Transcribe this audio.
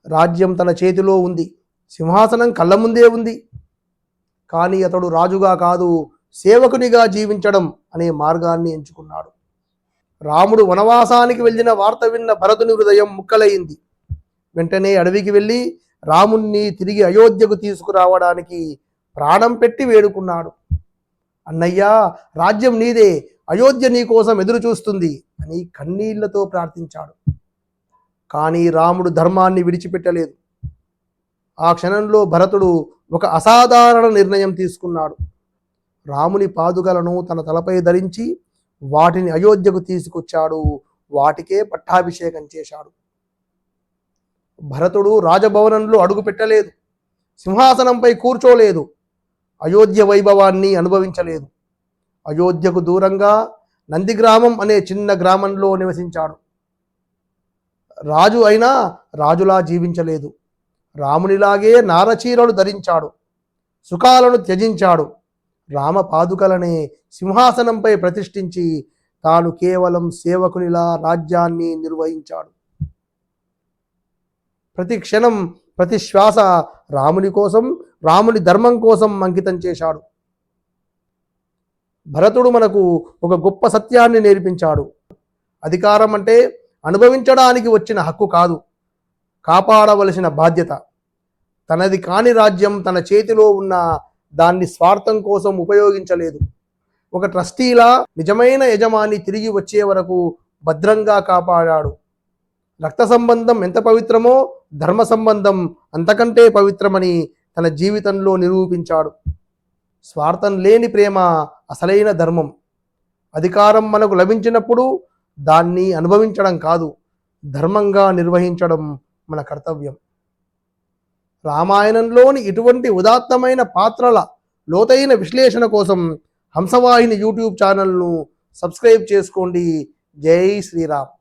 రాజ్యం తన చేతిలో ఉంది, సింహాసనం కళ్ళ ముందే ఉంది. కానీ అతడు రాజుగా కాదు, సేవకునిగా జీవించడం అనే మార్గాన్ని ఎంచుకున్నాడు. రాముడు వనవాసానికి వెళ్ళిన వార్త విన్న భరతుని హృదయం ముక్కలైంది. వెంటనే అడవికి వెళ్ళి రాముణ్ణి తిరిగి అయోధ్యకు తీసుకురావడానికి ప్రాణం పెట్టి వేడుకున్నాడు. అన్నయ్యా, రాజ్యం నీదే, అయోధ్య నీ కోసం ఎదురు చూస్తుంది అని కన్నీళ్లతో ప్రార్థించాడు. కానీ రాముడు ధర్మాన్ని విడిచిపెట్టలేదు. ఆ క్షణంలో భరతుడు ఒక అసాధారణ నిర్ణయం తీసుకున్నాడు. రాముని పాదుకలను తన తలపై ధరించి వాటిని అయోధ్యకు తీసుకొచ్చాడు. వాటికే పట్టాభిషేకం చేశాడు. భరతుడు రాజభవనంలో అడుగు పెట్టలేదు, సింహాసనంపై కూర్చోలేదు, అయోధ్య వైభవాన్ని అనుభవించలేదు. అయోధ్యకు దూరంగా నందిగ్రామం అనే చిన్న గ్రామంలో నివసించాడు. రాజు అయినా రాజులా జీవించలేదు. రామునిలాగే నారచీరలు ధరించాడు, సుఖాలను త్యజించాడు. రామ పాదుకలనే సింహాసనంపై ప్రతిష్ఠించి తాను కేవలం సేవకునిలా రాజ్యాన్ని నిర్వహించాడు. ప్రతి క్షణం, ప్రతి శ్వాస రాముని కోసం, రాముని ధర్మం కోసం అంకితం చేశాడు. భరతుడు మనకు ఒక గొప్ప సత్యాన్ని నేర్పించాడు. అధికారం అంటే అనుభవించడానికి వచ్చిన హక్కు కాదు, కాపాడవలసిన బాధ్యత. తనది కాని రాజ్యం తన చేతిలో ఉన్న దాన్ని స్వార్థం కోసం ఉపయోగించలేదు. ఒక ట్రస్టీలా నిజమైన యజమాని తిరిగి వచ్చే వరకు భద్రంగా కాపాడాడు. రక్త సంబంధం ఎంత పవిత్రమో ధర్మ సంబంధం అంతకంటే పవిత్రమని తన జీవితంలో నిరూపించాడు. స్వార్థం లేని ప్రేమ అసలైన ధర్మం. అధికారం మనకు లభించినప్పుడు దాన్ని అనుభవించడం కాదు, ధర్మంగా నిర్వహించడం మన కర్తవ్యం. రామాయణంలోని ఇటువంటి ఉదాత్తమైన పాత్రల లోతైన విశ్లేషణ కోసం హంసవాహిని యూట్యూబ్ ఛానల్ను సబ్స్క్రైబ్ చేసుకోండి. జై శ్రీరామ్.